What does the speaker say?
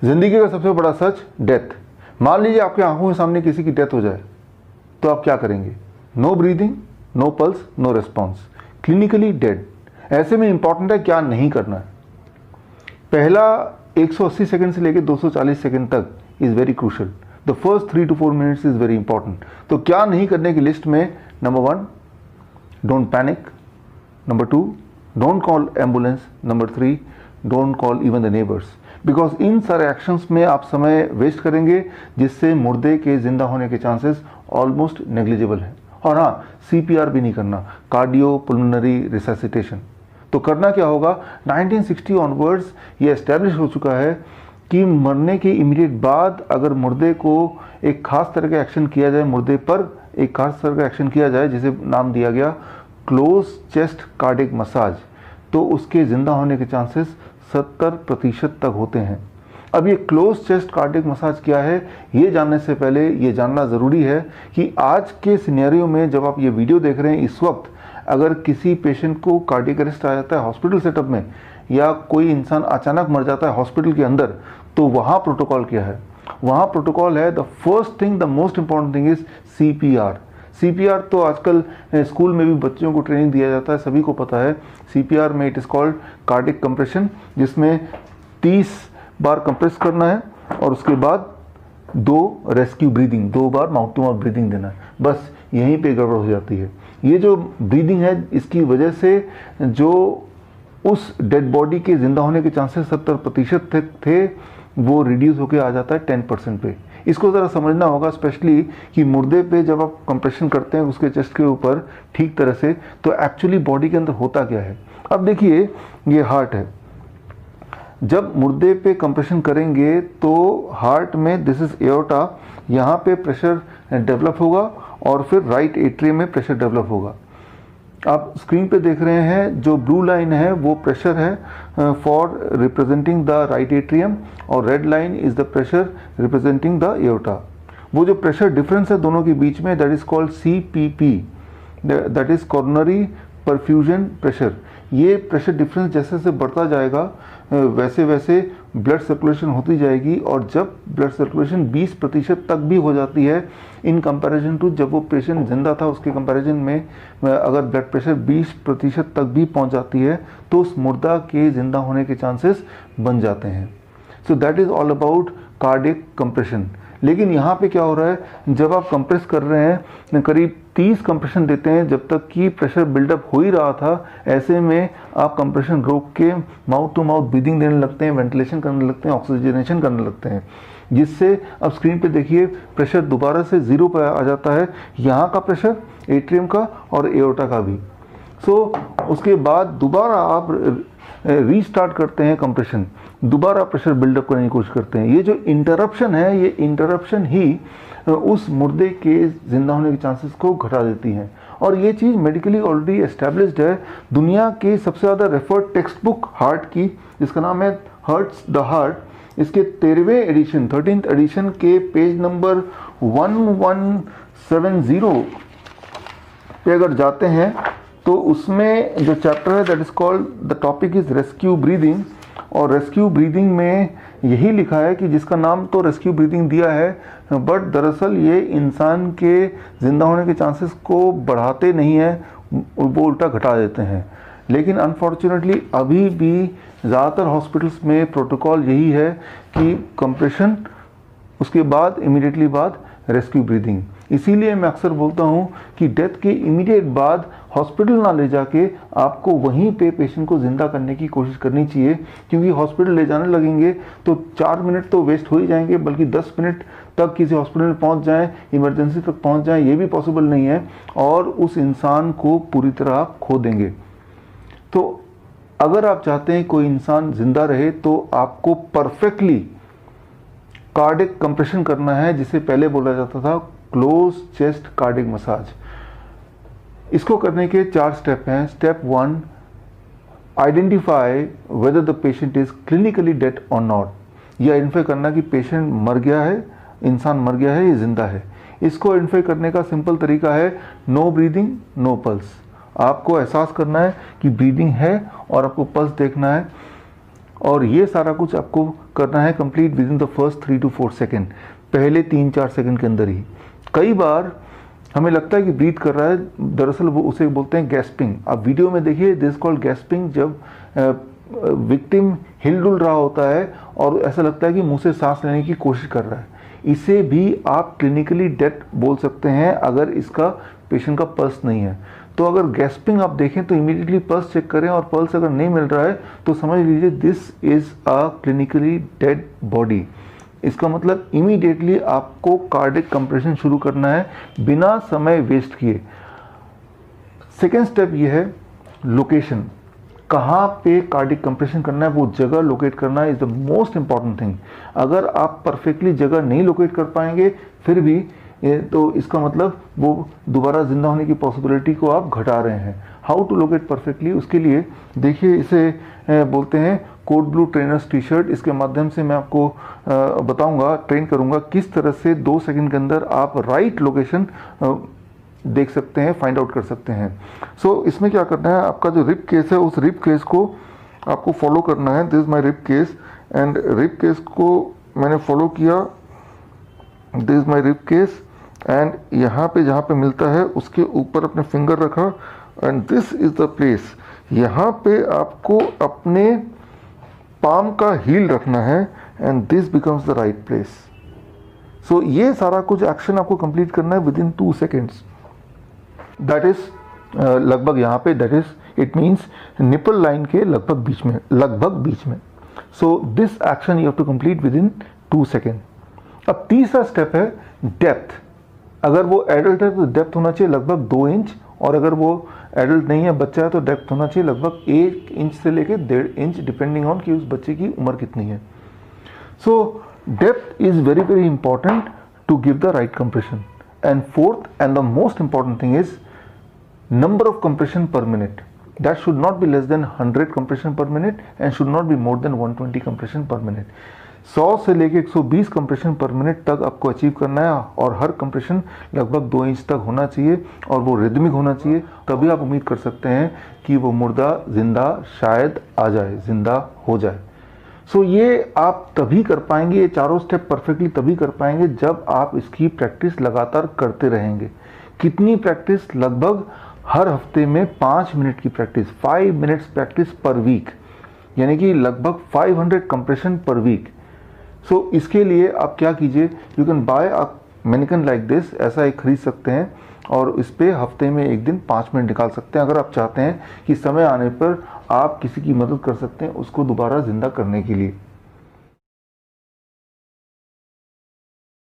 ज़िंदगी का सबसे बड़ा सच, डेथ। मान लीजिए आपके आंखों के सामने किसी की डेथ हो जाए तो आप क्या करेंगे? No breathing, no pulse, no response, clinically dead. ऐसे में इंपॉर्टेंट है क्या नहीं करना है। पहला 180 सेकंड से लेकर 240 सेकंड तक is very crucial. The first 3 to 4 minutes is very important. तो क्या नहीं करने की लिस्ट में, number 1, don't panic. Number 2, don't call ambulance. Number 3, don't call even the neighbours. Because in सारे एक्शंस में आप समय वेस्ट करेंगे जिससे मुर्दे के जिंदा होने के चांसेस ऑलमोस्ट नेग्लिजिबल हैं। और हाँ, CPR भी नहीं करना, कार्डियो पुल्मोनरी रिससिटेशन। तो करना क्या होगा? 1960 ऑनवर्ड्स ये एस्टेब्लिश हो चुका है कि मरने के इमीडिएट बाद अगर मुर्दे को एक खास तरह का एक्शन किया जाए, मुर्दे पर एक खास तरह का एक्शन किया जाए जिसे नाम दिया गया क्लोज चेस्ट कार्डिक मसाज, तो उसके ज़िंदा होने के चांसेस 70% तक होते हैं। अब ये क्लोज चेस्ट कार्डिक मसाज क्या है, ये जानने से पहले ये जानना ज़रूरी है कि आज के सिनेरियो में जब आप ये वीडियो देख रहे हैं इस वक्त, अगर किसी पेशेंट को कार्डिक अरेस्ट आ जाता है हॉस्पिटल सेटअप में, या कोई इंसान अचानक मर जाता है हॉस्पिटल के अंदर, तो वहाँ प्रोटोकॉल क्या है? वहाँ प्रोटोकॉल है, the first thing, the most important thing is CPR। CPR तो आजकल स्कूल में भी बच्चों को ट्रेनिंग दिया जाता है, सभी को पता है। CPR में it is called cardiac compression, जिसमें 30 बार कंप्रेस करना है और उसके बाद 2 रेस्क्यू ब्रीदिंग, 2 बार माउथ टू माउथ ब्रीदिंग देना है। बस यहीं पे गड़बड़ हो जाती है। ये जो ब्रीदिंग है, इसकी वजह से जो उस डेड बॉडी के ज़िंदा होने के चांसेस 70% थे वो रिड्यूस होकर आ जाता है 10% पे। इसको ज़रा समझना होगा, स्पेशली कि मुर्दे पे जब आप कंप्रेशन करते हैं उसके चेस्ट के ऊपर ठीक तरह से, तो एक्चुअली बॉडी के अंदर होता क्या है। अब देखिए, ये हार्ट है। जब मुर्दे पे कंप्रेशन करेंगे तो हार्ट में, दिस इज एओर्टा, यहाँ पे प्रेशर डेवलप होगा और फिर राइट एट्रियम में प्रेशर डेवलप होगा। आप स्क्रीन पे देख रहे हैं जो ब्लू लाइन है वो प्रेशर है for representing the right atrium, और red line is the pressure representing the aorta. वो जो प्रेशर डिफरेंस है दोनों के बीच में, that is called CPP, that is coronary perfusion pressure. ये प्रेशर डिफरेंस जैसे जैसे बढ़ता जाएगा वैसे वैसे ब्लड सर्कुलेशन होती जाएगी, और जब ब्लड सर्कुलेशन 20% तक भी हो जाती है इन कंपैरिजन टू जब वो पेशेंट जिंदा था, उसके कंपैरिजन में अगर ब्लड प्रेशर 20% तक भी पहुंच जाती है तो उस मुर्दा के जिंदा होने के चांसेस बन जाते हैं। So that is all about cardiac compression. लेकिन यहाँ पे क्या हो रहा है, जब आप कंप्रेस कर रहे हैं, करीब 30 कंप्रेशन देते हैं जब तक कि प्रेशर बिल्डअप हो ही रहा था, ऐसे में आप कंप्रेशन रोक के माउथ टू माउथ ब्रीदिंग देने लगते हैं, वेंटिलेशन करने लगते हैं, ऑक्सीजनेशन करने लगते हैं, जिससे अब स्क्रीन पे देखिए प्रेशर दोबारा से 0 पर आ जाता है, यहाँ का प्रेशर, एट्रियम का और एओर्टा का भी। सो उसके बाद दोबारा आप रीस्टार्ट करते हैं कंप्रेशन, दोबारा प्रेशर बिल्डअप करने की कोशिश करते हैं। ये जो इंटरप्शन है, ये इंटरप्शन ही उस मुर्दे के जिंदा होने के चांसेस को घटा देती हैं, और ये चीज़ मेडिकली ऑलरेडी एस्टेब्लिश्ड है। दुनिया की सबसे ज़्यादा रेफर्ड टेक्स्ट बुक हार्ट की, जिसका नाम है हर्ट्स द हार्ट, इसके 13वें एडिशन, 13th एडिशन के पेज नंबर 1170 पे अगर जाते हैं तो उसमें जो चैप्टर है that is called, the topic is rescue breathing, और रेस्क्यू ब्रीदिंग में यही लिखा है कि जिसका नाम तो रेस्क्यू ब्रीदिंग दिया है, बट दरअसल ये इंसान के ज़िंदा होने के चांसेस को बढ़ाते नहीं है, वो उल्टा घटा देते हैं। लेकिन अनफॉर्चुनेटली अभी भी ज़्यादातर हॉस्पिटल्स में प्रोटोकॉल यही है कि कंप्रेशन, उसके बाद इमीडिएटली बाद रेस्क्यू ब्रीदिंग। इसीलिए मैं अक्सर बोलता हूँ कि डेथ के इमीडिएट बाद हॉस्पिटल ना ले जाके आपको वहीं पे पेशेंट को ज़िंदा करने की कोशिश करनी चाहिए, क्योंकि हॉस्पिटल ले जाने लगेंगे तो 4 मिनट तो वेस्ट हो ही जाएंगे, बल्कि 10 मिनट तक किसी हॉस्पिटल में पहुँच जाएँ, इमरजेंसी तक पहुँच जाएँ, ये भी पॉसिबल नहीं है, और उस इंसान को पूरी तरह आप खो देंगे। तो अगर आप चाहते हैं कोई इंसान ज़िंदा रहे तो आपको परफेक्टली कार्डिक कंप्रेशन करना है, जिसे पहले बोला जाता था क्लोज चेस्ट कार्डिक मसाज। इसको करने के 4 स्टेप हैं। Step 1, identify whether the patient is clinically dead और नॉट। ये आइडेंटिफाई करना कि पेशेंट मर गया है, इंसान मर गया है, ये जिंदा है। इसको आइडेंटिफाई करने का सिंपल तरीका है नो ब्रीदिंग, नो पल्स। आपको एहसास करना है कि ब्रीदिंग है और आपको पल्स देखना है, और ये सारा कुछ आपको करना है complete with in the first 3 to 4 second, पहले 3-4 सेकेंड के अंदर ही। कई बार हमें लगता है कि ब्रीथ कर रहा है, दरअसल वो उसे बोलते हैं गैस्पिंग। आप वीडियो में देखिए, दिस कॉल्ड गैस्पिंग, जब विक्टिम हिलडुल रहा होता है और ऐसा लगता है कि मुंह से सांस लेने की कोशिश कर रहा है। इसे भी आप क्लिनिकली डेथ बोल सकते हैं अगर इसका पेशेंट का पल्स नहीं है। तो अगर गैस्पिंग आप देखें तो इमीडिएटली पल्स चेक करें, और पल्स अगर नहीं मिल रहा है तो समझ लीजिए this is a clinically dead body. इसका मतलब इमीडिएटली आपको कार्डिक कंप्रेशन शुरू करना है बिना समय वेस्ट किए। सेकेंड स्टेप ये है लोकेशन, कहाँ पे कार्डिक कंप्रेशन करना है, वो जगह लोकेट करना is the most important thing. अगर आप परफेक्टली जगह नहीं लोकेट कर पाएंगे फिर भी तो इसका मतलब वो दोबारा जिंदा होने की पॉसिबिलिटी को आप घटा रहे हैं। हाउ टू लोकेट परफेक्टली, उसके लिए देखिए इसे बोलते हैं code blue trainers T shirt. इसके माध्यम से मैं आपको बताऊंगा, ट्रेन करूंगा किस तरह से 2 सेकंड के अंदर आप राइट लोकेशन देख सकते हैं, फाइंड आउट कर सकते हैं। सो इसमें क्या करना है, आपका जो रिब केस है उस रिब केस को आपको फॉलो करना है। This is my rib cage, and rib cage को मैंने फॉलो किया। This is my rib cage, and यहाँ पे जहाँ पे मिलता है उसके ऊपर अपने फिंगर रखा, and this is the place. यहाँ पे आपको अपने पाम का हील रखना है, and this becomes the right place. So ये सारा कुछ एक्शन आपको कंप्लीट करना है within 2 seconds. That is लगभग यहाँ पे, that is it means nipple line के लगभग बीच में। So this action you have to complete within 2 second. अब तीसरा स्टेप है डेप्थ। अगर वो एडल्ट है तो डेप्थ होना चाहिए लगभग 2 इंच, और अगर वो एडल्ट नहीं है, बच्चा है, तो डेप्थ होना चाहिए लगभग 1 इंच से लेकर 1.5 इंच, डिपेंडिंग ऑन कि उस बच्चे की उम्र कितनी है। So depth is very very important to give the right compression. And fourth and the most important thing is number of compression per minute. That should not be less than 100 compression per minute and should not be more than 120 compression per minute. 100 से लेके 120 compression पर minute तक आपको achieve करना है, और हर compression लगभग 2 inch तक होना चाहिए और वो रिदमिक होना चाहिए। तभी आप उम्मीद कर सकते हैं कि वो मुर्दा जिंदा शायद आ जाए, जिंदा हो जाए। सो ये आप तभी कर पाएंगे, ये चारों स्टेप परफेक्टली तभी कर पाएंगे जब आप इसकी प्रैक्टिस लगातार करते रहेंगे। कितनी प्रैक्टिस? लगभग हर हफ्ते में 5 मिनट की practice, 5 minutes practice per week, यानी कि लगभग 500 कंप्रेशन पर वीक। सो इसके लिए आप क्या कीजिए, you can buy a mannequin like this, ऐसा एक खरीद सकते हैं और इस पे हफ्ते में एक दिन 5 मिनट निकाल सकते हैं। अगर आप चाहते हैं कि समय आने पर आप किसी की मदद कर सकते हैं उसको दोबारा जिंदा करने के लिए।